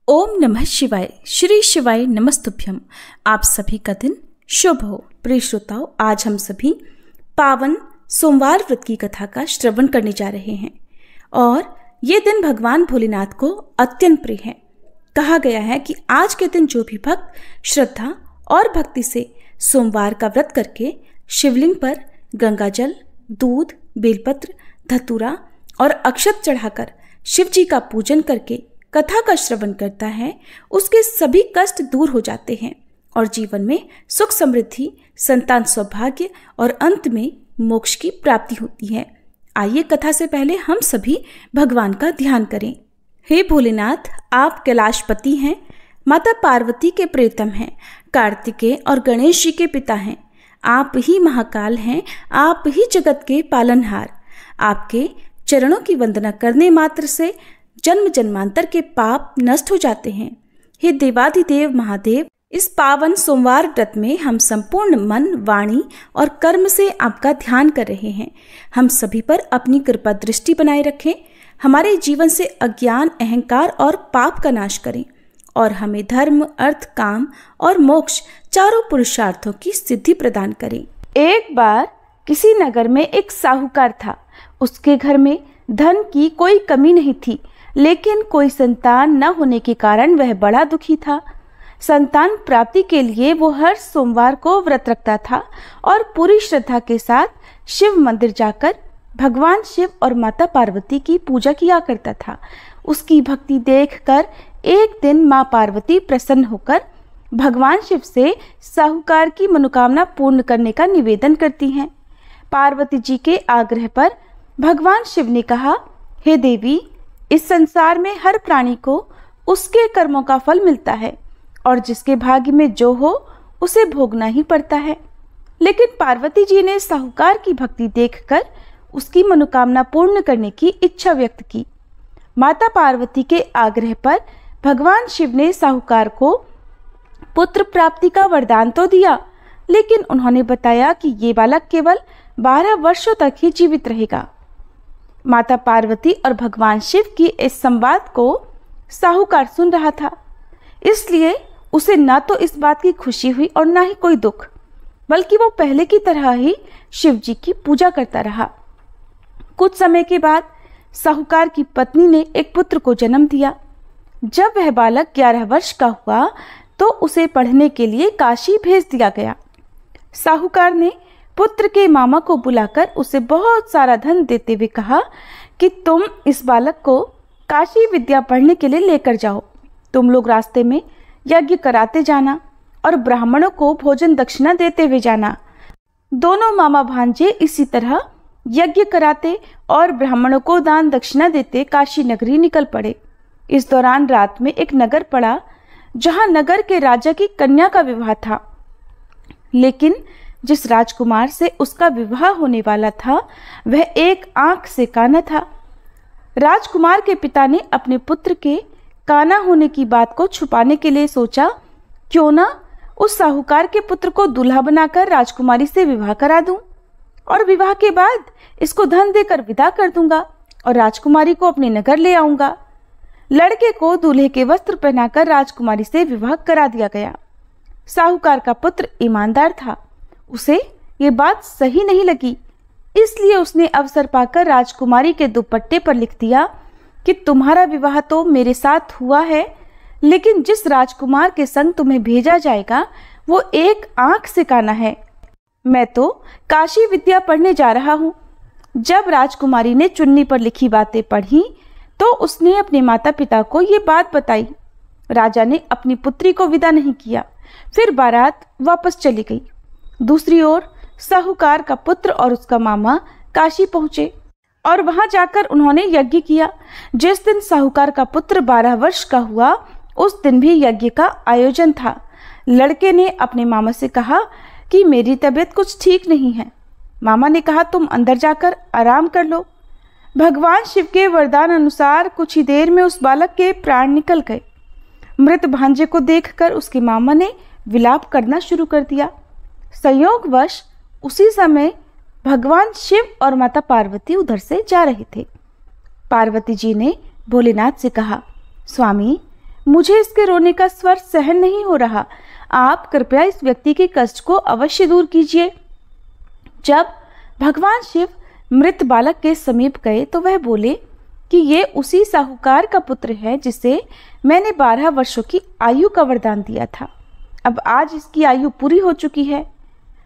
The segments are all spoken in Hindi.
ओम नमः शिवाय। श्री शिवाय नमस्तुभ्यम। आप सभी का दिन शुभ हो। प्रिय श्रोताओं, आज हम सभी पावन सोमवार व्रत की कथा का श्रवण करने जा रहे हैं और ये दिन भगवान भोलेनाथ को अत्यंत प्रिय है। कहा गया है कि आज के दिन जो भी भक्त श्रद्धा और भक्ति से सोमवार का व्रत करके शिवलिंग पर गंगाजल, दूध, बेलपत्र, धतूरा और अक्षत चढ़ाकर शिव जी का पूजन करके कथा का श्रवण करता है, उसके सभी कष्ट दूर हो जाते हैं और जीवन में सुख समृद्धि, संतान सौभाग्य और अंत में मोक्ष की प्राप्ति होती है। आइए कथा से पहले हम सभी भगवान का ध्यान करें। हे भोलेनाथ, आप कैलाशपति हैं, माता पार्वती के प्रियतम हैं, कार्तिकेय और गणेश जी के पिता हैं। आप ही महाकाल हैं, आप ही जगत के पालनहार। आपके चरणों की वंदना करने मात्र से जन्म जन्मांतर के पाप नष्ट हो जाते हैं। हे देवाधिदेव महादेव, इस पावन सोमवार व्रत में हम संपूर्ण मन, वाणी और कर्म से आपका ध्यान कर रहे हैं। हम सभी पर अपनी कृपा दृष्टि बनाए रखें, हमारे जीवन से अज्ञान, अहंकार और पाप का नाश करें और हमें धर्म, अर्थ, काम और मोक्ष चारों पुरुषार्थों की सिद्धि प्रदान करें। एक बार किसी नगर में एक साहूकार था। उसके घर में धन की कोई कमी नहीं थी, लेकिन कोई संतान न होने के कारण वह बड़ा दुखी था। संतान प्राप्ति के लिए वो हर सोमवार को व्रत रखता था और पूरी श्रद्धा के साथ शिव मंदिर जाकर भगवान शिव और माता पार्वती की पूजा किया करता था। उसकी भक्ति देखकर एक दिन माँ पार्वती प्रसन्न होकर भगवान शिव से साहूकार की मनोकामना पूर्ण करने का निवेदन करती हैं। पार्वती जी के आग्रह पर भगवान शिव ने कहा, हे देवी, इस संसार में हर प्राणी को उसके कर्मों का फल मिलता है और जिसके भाग्य में जो हो उसे भोगना ही पड़ता है। लेकिन पार्वती जी ने साहूकार की भक्ति देखकर उसकी मनोकामना पूर्ण करने की इच्छा व्यक्त की। माता पार्वती के आग्रह पर भगवान शिव ने साहूकार को पुत्र प्राप्ति का वरदान तो दिया, लेकिन उन्होंने बताया कि ये बालक केवल 12 वर्षों तक ही जीवित रहेगा। माता पार्वती और भगवान शिव की इस संवाद को साहूकार सुन रहा था, इसलिए उसे न तो इस बात की खुशी हुई और न ही कोई दुख, बल्कि वो पहले की तरह ही शिव जी की पूजा करता रहा। कुछ समय के बाद साहूकार की पत्नी ने एक पुत्र को जन्म दिया। जब वह बालक 11 वर्ष का हुआ तो उसे पढ़ने के लिए काशी भेज दिया गया। साहूकार ने पुत्र के मामा को बुलाकर उसे बहुत सारा धन देते हुए कहा कि तुम इस बालक को काशी विद्या पढ़ने के लिए लेकर जाओ। तुम लोग रास्ते में यज्ञ कराते जाना और ब्राह्मणों को भोजन दक्षिणा देते हुए जाना। दोनों मामा भांजे इसी तरह यज्ञ कराते और ब्राह्मणों को दान दक्षिणा देते काशी नगरी निकल पड़े। इस दौरान रात में एक नगर पड़ा जहां नगर के राजा की कन्या का विवाह था, लेकिन जिस राजकुमार से उसका विवाह होने वाला था वह एक आंख से काना था। राजकुमार के पिता ने अपने पुत्र के काना होने की बात को छुपाने के लिए सोचा, क्यों ना उस साहूकार के पुत्र को दूल्हा बनाकर राजकुमारी से विवाह करा दूं और विवाह के बाद इसको धन देकर विदा कर दूंगा और राजकुमारी को अपने नगर ले आऊंगा। लड़के को दूल्हे के वस्त्र पहनाकर राजकुमारी से विवाह करा दिया गया। साहूकार का पुत्र ईमानदार था, उसे ये बात सही नहीं लगी, इसलिए उसने अवसर पाकर राजकुमारी के दुपट्टे पर लिख दिया कि तुम्हारा विवाह तो मेरे साथ हुआ है, लेकिन जिस राजकुमार के संग तुम्हें भेजा जाएगा वो एक आंख से काना है। मैं तो काशी विद्या पढ़ने जा रहा हूँ। जब राजकुमारी ने चुन्नी पर लिखी बातें पढ़ी तो उसने अपने माता पिता को ये बात बताई। राजा ने अपनी पुत्री को विदा नहीं किया, फिर बारात वापस चली गई। दूसरी ओर साहूकार का पुत्र और उसका मामा काशी पहुंचे और वहां जाकर उन्होंने यज्ञ किया। जिस दिन साहूकार का पुत्र 12 वर्ष का हुआ उस दिन भी यज्ञ का आयोजन था। लड़के ने अपने मामा से कहा कि मेरी तबीयत कुछ ठीक नहीं है। मामा ने कहा, तुम अंदर जाकर आराम कर लो। भगवान शिव के वरदान अनुसार कुछ ही देर में उस बालक के प्राण निकल गए। मृत भांजे को देखकर उसके मामा ने विलाप करना शुरू कर दिया। संयोगवश उसी समय भगवान शिव और माता पार्वती उधर से जा रहे थे। पार्वती जी ने भोलेनाथ से कहा, स्वामी, मुझे इसके रोने का स्वर सहन नहीं हो रहा। आप कृपया इस व्यक्ति के कष्ट को अवश्य दूर कीजिए। जब भगवान शिव मृत बालक के समीप गए तो वह बोले कि ये उसी साहूकार का पुत्र है जिसे मैंने 12 वर्षों की आयु का वरदान दिया था। अब आज इसकी आयु पूरी हो चुकी है।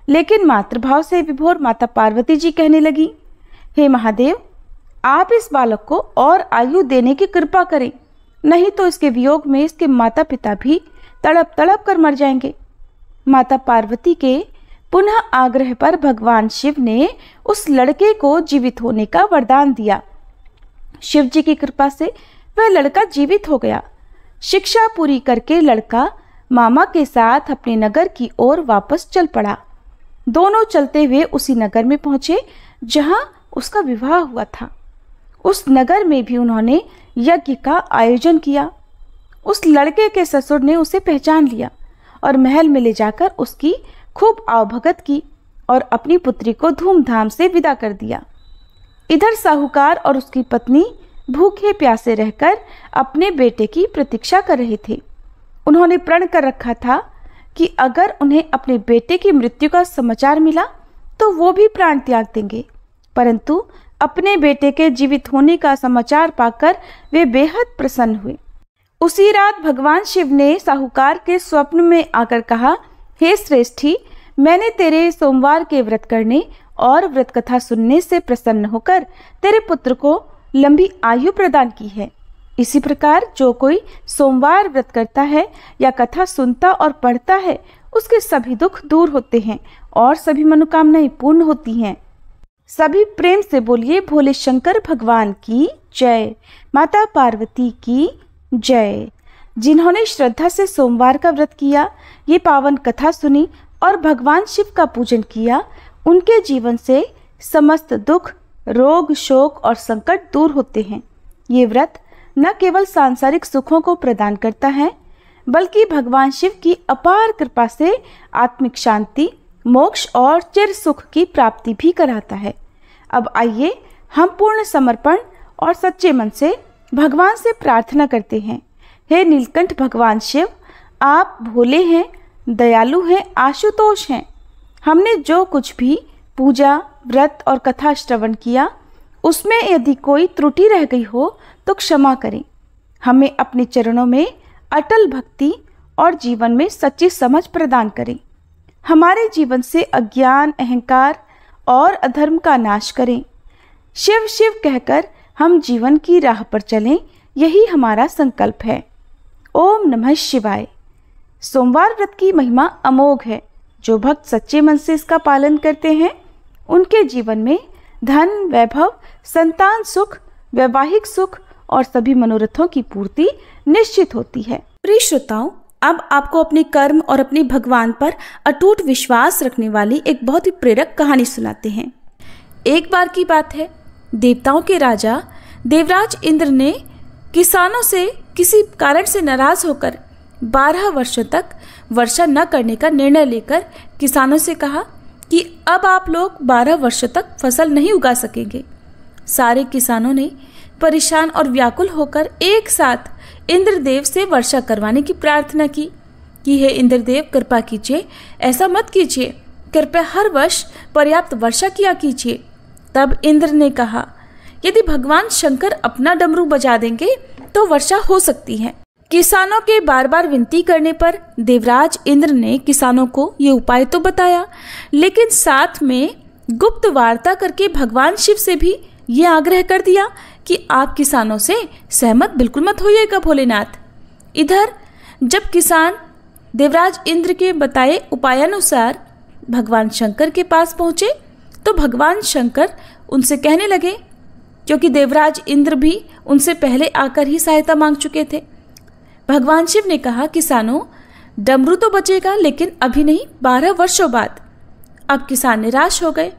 लेकिन मातृभाव से विभोर माता पार्वती जी कहने लगी, हे महादेव, आप इस बालक को और आयु देने की कृपा करें, नहीं तो इसके वियोग में इसके माता पिता भी तड़प तड़प कर मर जाएंगे। माता पार्वती के पुनः आग्रह पर भगवान शिव ने उस लड़के को जीवित होने का वरदान दिया। शिव जी की कृपा से वह लड़का जीवित हो गया। शिक्षा पूरी करके लड़का मामा के साथ अपने नगर की ओर वापस चल पड़ा। दोनों चलते हुए उसी नगर में पहुंचे जहां उसका विवाह हुआ था। उस नगर में भी उन्होंने यज्ञ का आयोजन किया। उस लड़के के ससुर ने उसे पहचान लिया और महल में ले जाकर उसकी खूब आवभगत की और अपनी पुत्री को धूमधाम से विदा कर दिया। इधर साहूकार और उसकी पत्नी भूखे प्यासे रहकर अपने बेटे की प्रतीक्षा कर रहे थे। उन्होंने प्रण कर रखा था कि अगर उन्हें अपने बेटे की मृत्यु का समाचार मिला तो वो भी प्राण त्याग देंगे, परंतु अपने बेटे के जीवित होने का समाचार पाकर वे बेहद प्रसन्न हुए। उसी रात भगवान शिव ने साहूकार के स्वप्न में आकर कहा, हे श्रेष्ठी, मैंने तेरे सोमवार के व्रत करने और व्रत कथा सुनने से प्रसन्न होकर तेरे पुत्र को लंबी आयु प्रदान की है। इसी प्रकार जो कोई सोमवार व्रत करता है या कथा सुनता और पढ़ता है, उसके सभी दुख दूर होते हैं और सभी मनोकामनाएं पूर्ण होती हैं। सभी प्रेम से बोलिए, भोले शंकर भगवान की जय, माता पार्वती की जय। जिन्होंने श्रद्धा से सोमवार का व्रत किया, ये पावन कथा सुनी और भगवान शिव का पूजन किया, उनके जीवन से समस्त दुख, रोग, शोक और संकट दूर होते हैं। ये व्रत न केवल सांसारिक सुखों को प्रदान करता है, बल्कि भगवान शिव की अपार कृपा से आत्मिक शांति, मोक्ष और चिर सुख की प्राप्ति भी कराता है। अब आइए हम पूर्ण समर्पण और सच्चे मन से भगवान से प्रार्थना करते हैं। हे नीलकंठ भगवान शिव, आप भोले हैं, दयालु हैं, आशुतोष हैं। हमने जो कुछ भी पूजा, व्रत और कथा श्रवण किया, उसमें यदि कोई त्रुटि रह गई हो तो क्षमा करें। हमें अपने चरणों में अटल भक्ति और जीवन में सच्ची समझ प्रदान करें। हमारे जीवन से अज्ञान, अहंकार और अधर्म का नाश करें। शिव शिव कहकर हम जीवन की राह पर चलें, यही हमारा संकल्प है। ओम नमः शिवाय। सोमवार व्रत की महिमा अमोघ है। जो भक्त सच्चे मन से इसका पालन करते हैं, उनके जीवन में धन, वैभव, संतान सुख, वैवाहिक सुख और सभी मनोरथों की पूर्ति निश्चित होती है। प्रिय श्रोताओं, अब आपको अपने कर्म और अपने भगवान पर अटूट विश्वास रखने वाली एक बहुत ही प्रेरक कहानी सुनाते हैं। एक बार की बात है, देवताओं के राजा देवराज इंद्र ने किसानों से किसी कारण से नाराज होकर 12 वर्षों तक वर्षा न करने का निर्णय लेकर किसानों से कहा कि अब आप लोग 12 वर्षों तक फसल नहीं उगा सकेंगे। सारे किसानों ने परेशान और व्याकुल होकर एक साथ इंद्रदेव से वर्षा करवाने की प्रार्थना की कि हे इंद्रदेव, कृपा कीजिए, ऐसा मत कीजिए, कृपया हर वर्ष पर्याप्त वर्षा किया कीजिए। तब इंद्र ने कहा, यदि भगवान शंकर अपना डमरू बजा देंगे तो वर्षा हो सकती है। किसानों के बार बार विनती करने पर देवराज इंद्र ने किसानों को ये उपाय तो बताया, लेकिन साथ में गुप्त वार्ता करके भगवान शिव से भी ये आग्रह कर दिया कि आप किसानों से सहमत बिल्कुल मत होइएगा भोलेनाथ। इधर जब किसान देवराज इंद्र के बताए उपायानुसार भगवान शंकर के पास पहुंचे तो भगवान शंकर उनसे कहने लगे, क्योंकि देवराज इंद्र भी उनसे पहले आकर ही सहायता मांग चुके थे। भगवान शिव ने कहा, किसानों, डमरू तो बचेगा लेकिन अभी नहीं, 12 वर्षों बाद। अब किसान निराश हो गए।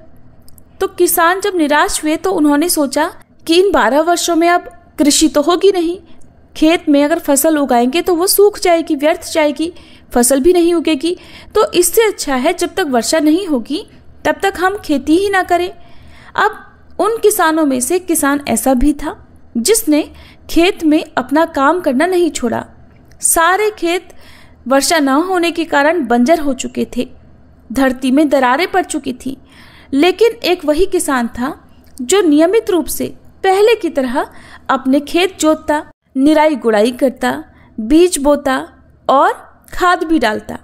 तो किसान जब निराश हुए तो उन्होंने सोचा कि इन 12 वर्षों में अब कृषि तो होगी नहीं, खेत में अगर फसल उगाएंगे तो वो सूख जाएगी, व्यर्थ जाएगी, फसल भी नहीं उगेगी। तो इससे अच्छा है जब तक वर्षा नहीं होगी तब तक हम खेती ही ना करें। अब उन किसानों में से किसान ऐसा भी था जिसने खेत में अपना काम करना नहीं छोड़ा, सारे खेत वर्षा न होने के कारण बंजर हो चुके थे, धरती में दरारें पड़ चुकी थी। लेकिन एक वही किसान था जो नियमित रूप से पहले की तरह अपने खेत जोतता, निराई गुड़ाई करता, बीज बोता और खाद भी डालता।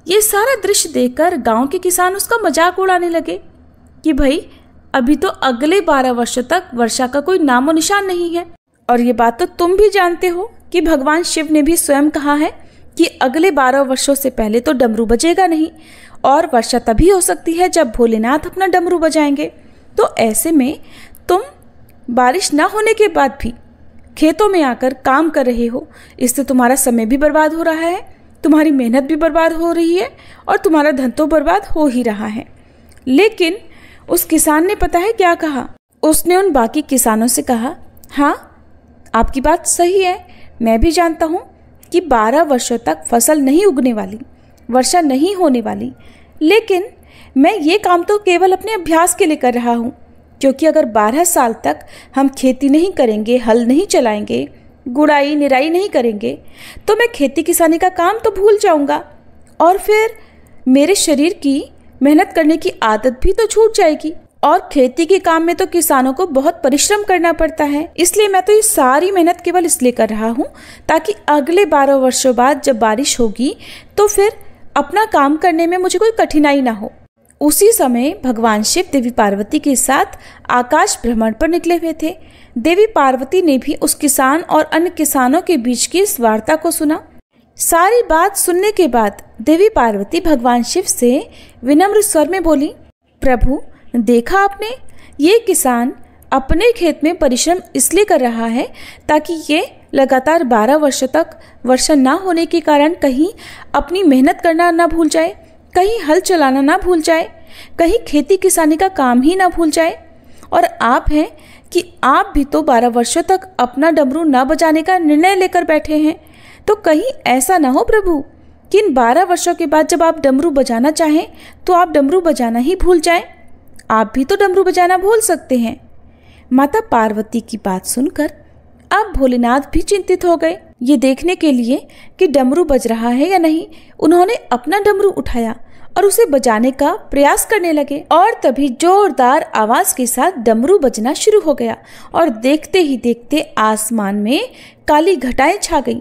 ये सारा दृश्य देखकर गांव के किसान उसका मजाक उड़ाने लगे कि भाई अभी तो अगले 12 वर्षों तक वर्षा का कोई नामो निशान नहीं है। और ये बात तो तुम भी जानते हो कि भगवान शिव ने भी स्वयं कहा है कि अगले 12 वर्षों से पहले तो डमरू बजेगा नहीं, और वर्षा तभी हो सकती है जब भोलेनाथ अपना डमरू बजाएंगे। तो ऐसे में तुम बारिश न होने के बाद भी खेतों में आकर काम कर रहे हो, इससे तुम्हारा समय भी बर्बाद हो रहा है, तुम्हारी मेहनत भी बर्बाद हो रही है और तुम्हारा धन तो बर्बाद हो ही रहा है। लेकिन उस किसान ने पता है क्या कहा? उसने उन बाकी किसानों से कहा, हाँ आपकी बात सही है, मैं भी जानता हूँ कि 12 वर्षों तक फसल नहीं उगने वाली, वर्षा नहीं होने वाली, लेकिन मैं ये काम तो केवल अपने अभ्यास के लिए कर रहा हूँ, क्योंकि अगर 12 साल तक हम खेती नहीं करेंगे, हल नहीं चलाएंगे, गुड़ाई निराई नहीं करेंगे, तो मैं खेती किसानी का काम तो भूल जाऊंगा और फिर मेरे शरीर की मेहनत करने की आदत भी तो छूट जाएगी। और खेती के काम में तो किसानों को बहुत परिश्रम करना पड़ता है, इसलिए मैं तो ये सारी मेहनत केवल इसलिए कर रहा हूँ ताकि अगले 12 वर्षों बाद जब बारिश होगी तो फिर अपना काम करने में मुझे कोई कठिनाई ना हो। उसी समय भगवान शिव देवी पार्वती के साथ आकाश भ्रमण पर निकले हुए थे। देवी पार्वती ने भी उस किसान और अन्य किसानों के बीच की इस वार्ता को सुना। सारी बात सुनने के बाद देवी पार्वती भगवान शिव से विनम्र स्वर में बोली, प्रभु देखा आपने, ये किसान अपने खेत में परिश्रम इसलिए कर रहा है ताकि ये लगातार 12 वर्षों तक वर्षा ना होने के कारण कहीं अपनी मेहनत करना ना भूल जाए, कहीं हल चलाना ना भूल जाए, कहीं खेती किसानी का काम ही ना भूल जाए। और आप हैं कि आप भी तो 12 वर्षों तक अपना डमरू ना बजाने का निर्णय लेकर बैठे हैं, तो कहीं ऐसा ना हो प्रभु कि इन 12 वर्षों के बाद जब आप डमरू बजाना चाहें तो आप डमरू बजाना ही भूल जाएं। आप भी तो डमरू बजाना भूल सकते हैं। माता पार्वती की बात सुनकर अब भोलेनाथ भी चिंतित हो गए। ये देखने के लिए कि डमरू बज रहा है या नहीं, उन्होंने अपना डमरू उठाया और उसे बजाने का प्रयास करने लगे। और तभी जोरदार आवाज के साथ डमरू बजना शुरू हो गया और देखते ही देखते आसमान में काली घटाएं छा गई,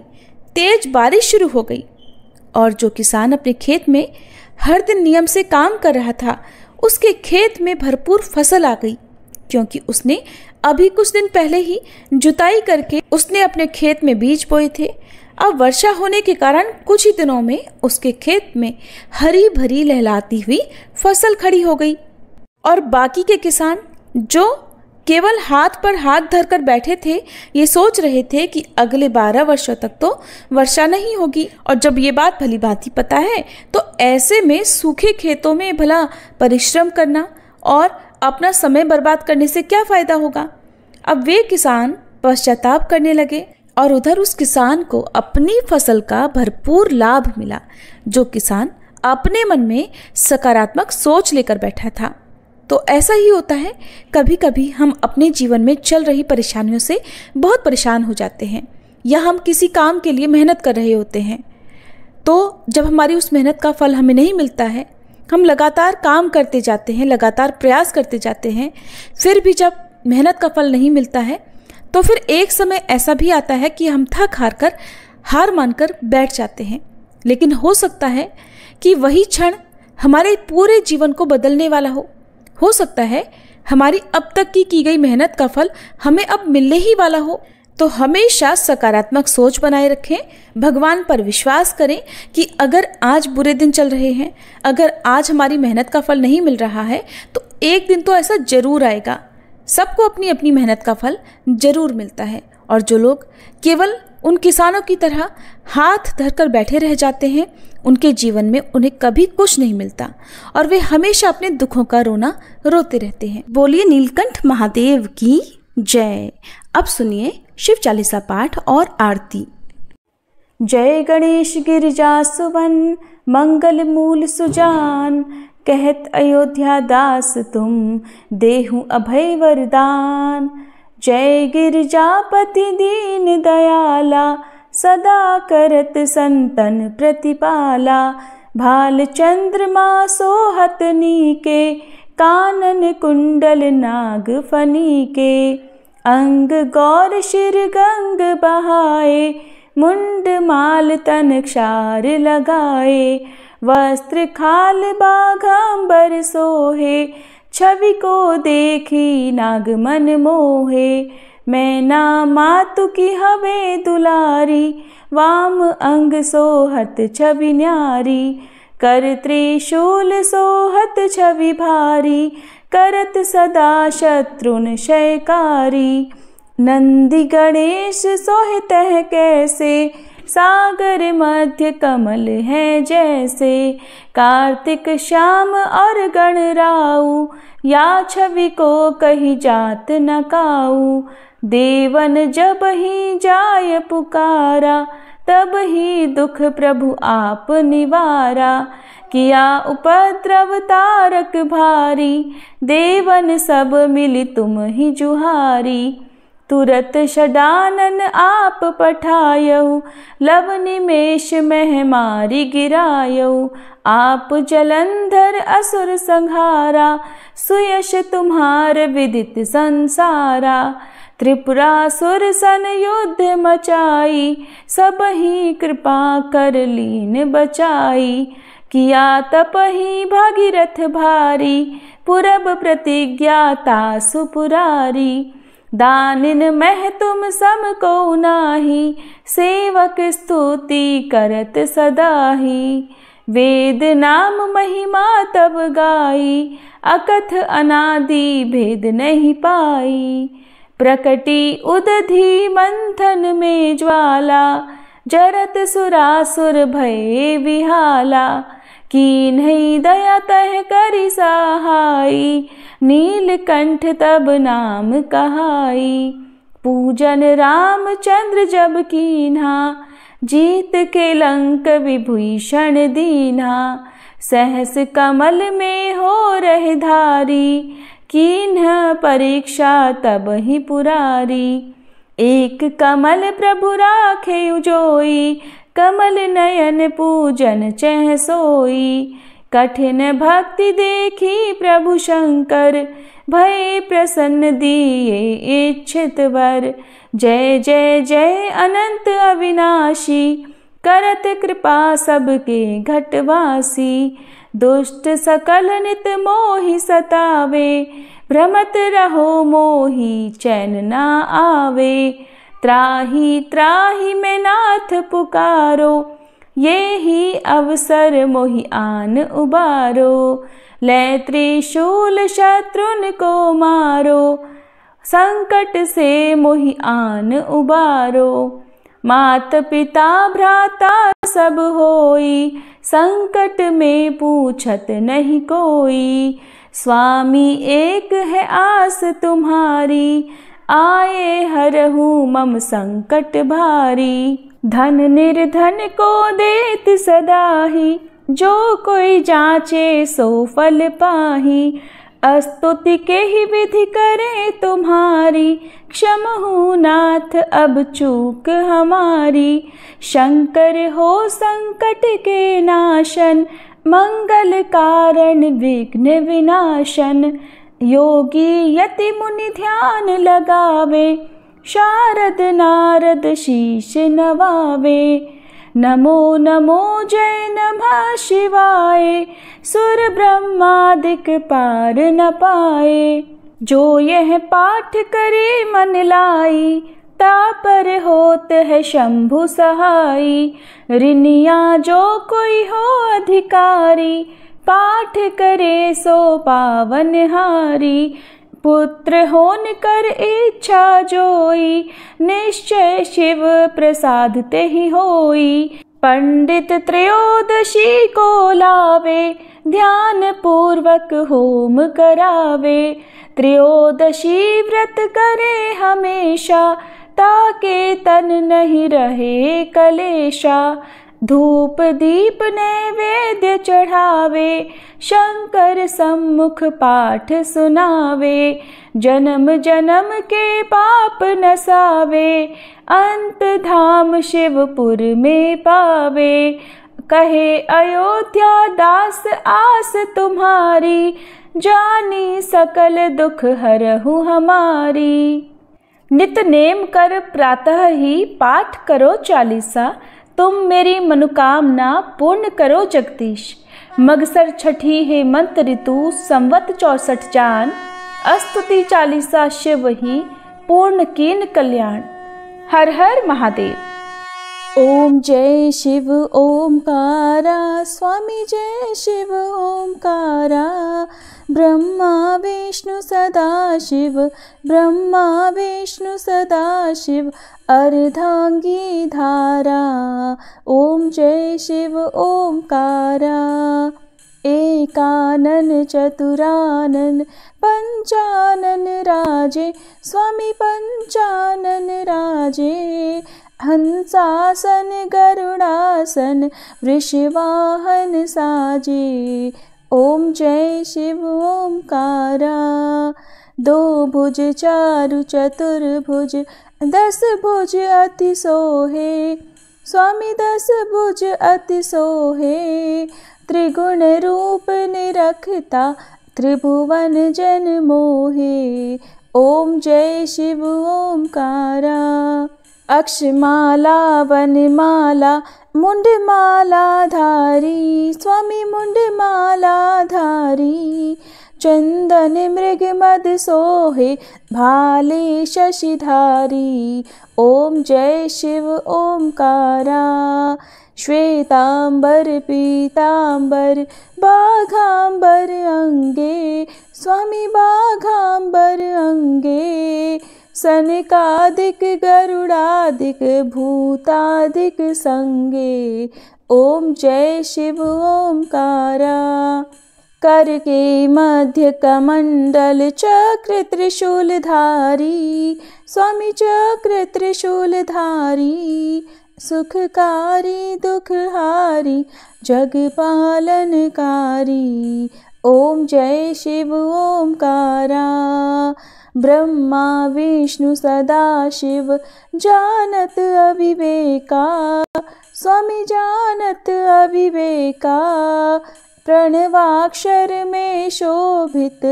तेज बारिश शुरू हो गई। और जो किसान अपने खेत में हर दिन नियम से काम कर रहा था, उसके खेत में भरपूर फसल आ गई, क्योंकि उसने अभी कुछ दिन पहले ही जुताई करके उसने अपने खेत में बीज बोए थे। अब वर्षा होने के कारण कुछ ही दिनों में उसके खेत में हरी भरी लहलाती हुई फसल खड़ी हो गई। और बाकी के किसान जो केवल हाथ पर हाथ धरकर बैठे थे, ये सोच रहे थे कि अगले 12 वर्षों तक तो वर्षा नहीं होगी। और जब ये बात भली भांति पता है तो ऐसे में सूखे खेतों में भला परिश्रम करना और अपना समय बर्बाद करने से क्या फायदा होगा। अब वे किसान पश्चाताप करने लगे और उधर उस किसान को अपनी फसल का भरपूर लाभ मिला, जो किसान अपने मन में सकारात्मक सोच लेकर बैठा था। तो ऐसा ही होता है, कभी कभी हम अपने जीवन में चल रही परेशानियों से बहुत परेशान हो जाते हैं, या हम किसी काम के लिए मेहनत कर रहे होते हैं, तो जब हमारी उस मेहनत का फल हमें नहीं मिलता है, हम लगातार काम करते जाते हैं, लगातार प्रयास करते जाते हैं, फिर भी जब मेहनत का फल नहीं मिलता है तो फिर एक समय ऐसा भी आता है कि हम थक हार कर हार मानकर बैठ जाते हैं। लेकिन हो सकता है कि वही क्षण हमारे पूरे जीवन को बदलने वाला हो सकता है हमारी अब तक की गई मेहनत का फल हमें अब मिलने ही वाला हो। तो हमेशा सकारात्मक सोच बनाए रखें, भगवान पर विश्वास करें कि अगर आज बुरे दिन चल रहे हैं, अगर आज हमारी मेहनत का फल नहीं मिल रहा है, तो एक दिन तो ऐसा जरूर आएगा। सबको अपनी अपनी मेहनत का फल जरूर मिलता है। और जो लोग केवल उन किसानों की तरह हाथ धरकर बैठे रह जाते हैं, उनके जीवन में उन्हें कभी कुछ नहीं मिलता और वे हमेशा अपने दुखों का रोना रोते रहते हैं। बोलिए नीलकंठ महादेव की जय। अब सुनिए शिव चालीसा पाठ और आरती। जय गणेश गिरिजा सुवन मंगल मूल सुजान, कहत अयोध्या दास तुम देहु अभय वरदान। जय गिरिजापति दीन दयाला, सदा करत संतन प्रतिपाला। भाल चंद्रमा सोहत नीके, कानन कुंडल नाग फनीके। अंग गौर शिर गंग बहाए, मुंड माल तन क्षार लगाए। वस्त्र खाल बाघांबर सोहे, छवि को देखी नाग मन मोहे। मैना मातु की हवे दुलारी, वाम अंग सोहत छवि न्यारी। कर त्रिशूल सोहत छवि भारी, करत सदा शत्रुन क्षयकारी। नंदी गणेश सोहितः कैसे, सागर मध्य कमल है जैसे। कार्तिक श्याम और गणराऊ, या छवि को कही जात न काऊ। देवन जब ही जाय पुकारा, तब ही दुख प्रभु आप निवारा। किया उपद्रव तारक भारी, देवन सब मिली तुम ही जुहारी। तुरत षडानन आप पठायऊ, लव निमेष मह मारी गिरायऊ। आप जलंधर असुर संहारा, सुयश तुम्हार विदित संसारा। त्रिपुरासुर सन युद्ध मचाई, सब ही कृपा कर लीन बचाई। किया तप ही भागीरथ भारी, पुरब प्रतिज्ञाता सुपुरारी। दानिन मह तुम सम को नाही, सेवक स्तुति करत सदाही। वेद नाम महिमा तब गाई, अकथ अनादि भेद नहीं पाई। प्रकटी उदधि मंथन में ज्वाला, जरत सुरासुर भये विहाला। कीन्ही दया तह करि सहाई, नीलकंठ तब नाम कहाई। पूजन रामचंद्र जब कीन्हा, जीत के लंक विभीषण दीन्हा। सहस कमल में हो रहे धारी, कीन्ह परीक्षा तब ही पुरारी। एक कमल प्रभु राखे उजोई, कमल नयन पूजन चह सोई। कठिन भक्ति देखी प्रभु शंकर, भय प्रसन्न दिए इच्छित वर। जय जय जय अनंत अविनाशी, करत कृपा सबके घटवासी। दुष्ट सकल नित मोहि सतावे, भ्रमत रहो मोहि चैन ना आवे। त्राहि त्राहि मैं नाथ पुकारो, ये ही अवसर मोहि आन उबारो। लै त्रिशूल शत्रुन को मारो, संकट से मोहि आन उबारो। मात पिता भ्राता सब होई, संकट में पूछत नहीं कोई। स्वामी एक है आस तुम्हारी, आए हरहु मम संकट भारी। धन निर्धन को देत सदाही, जो कोई जाचे सो फल पाही। स्तुति के ही विधि करे तुम्हारी, क्षमहु नाथ अब चूक हमारी। शंकर हो संकट के नाशन, मंगल कारण विघ्न विनाशन। योगी यति मुनि ध्यान लगावे, शारद नारद शीश नवावे। नमो नमो जय नमः शिवाय, सुर ब्रह्मादिक पार न पाए। जो यह पाठ करे मन लाई, तापर होत है शंभु सहाई। ऋनिया जो कोई हो अधिकारी, पाठ करे सो पावन हारी। पुत्र होन कर इच्छा जोई, निश्चय शिव प्रसाद ते ही होई। पंडित त्रयोदशी को लावे, ध्यान पूर्वक होम करावे। त्रयोदशी व्रत करे हमेशा, ताके तन नहीं रहे कलेशा। धूप दीप नैवेद्य चढ़ावे, शंकर सम्मुख पाठ सुनावे। जन्म जन्म के पाप नसावे, अंत धाम शिवपुर में पावे। कहे अयोध्या दास आस तुम्हारी, जानी सकल दुख हरहु हमारी। नित नेम कर प्रातः ही पाठ करो चालीसा, तुम मेरी मनोकामना पूर्ण करो जगदीश। मगसर छठी हेमंत ऋतु संवत 64 जान, स्तुति चालीसा शिव ही पूर्ण कीन कल्याण। हर हर महादेव। ओम जय शिव ओमकारा, स्वामी जय शिव ओमकारा। ब्रह्मा विष्णु सदा शिव, ब्रह्मा विष्णु सदा शिव, अर्धांगी धारा। ओम जय शिव ओमकारा। एकानन चतुरानन पंचानन राजे, स्वामी पंचानन राजे। हंसासन गरुड़ासन वृषवाहन साजे। ओम जय शिव ओमकारा। दो भुज चारु चतुर्भुज, 10 भुज अति सोहे, स्वामी 10 भुज अति सोहे। त्रिगुण रूप निरखता, त्रिभुवन जन मोहे। ओम जय शिव ओमकारा। अक्षमाला वनमाला मुंडमाला धारी, स्वामी मुंडमाला धारी। चंदन मृग मद सोहे, भाले शशिधारी। ओम जय शिव ओमकारा। श्वेतांबर पीतांबर बाघांबर अंगे, स्वामी बाघांबर अंगे। सनकादिक गरुड़ादिक भूतादिक संगे। ओम जय शिव ओमकारा। कर के मध्य कमंडल चक्र त्रिशूल धारी, स्वामी चक्र त्रिशूल धारी। सुखकारी दुखहारी जग पालनकारी। ओम जय शिव ओमकारा। ब्रह्मा विष्णु सदा शिव, जानत अविवेका, स्वामी जानत अविवेका। प्रणवाक्षर में शोभित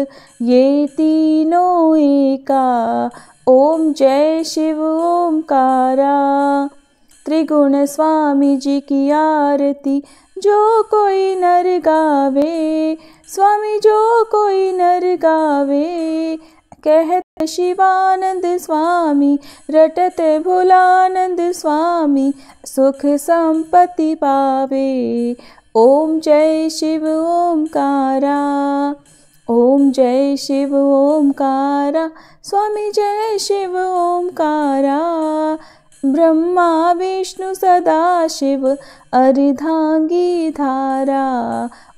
ये तीनों एका। ओम जय शिव ओमकारा। त्रिगुण स्वामी जी की आरती जो कोई नर गावे, स्वामी जो कोई नर गावे। कहत शिवानंद स्वामी, रटत भोलानंद स्वामी, सुख संपत्ति पावे। ओम जय शिव ओमकारा। ओम जय शिव ओमकारा, स्वामी जय शिव ओमकारा। ब्रह्मा विष्णु सदा शिव, अर्धांगी धारा।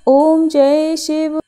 ओम जय शिव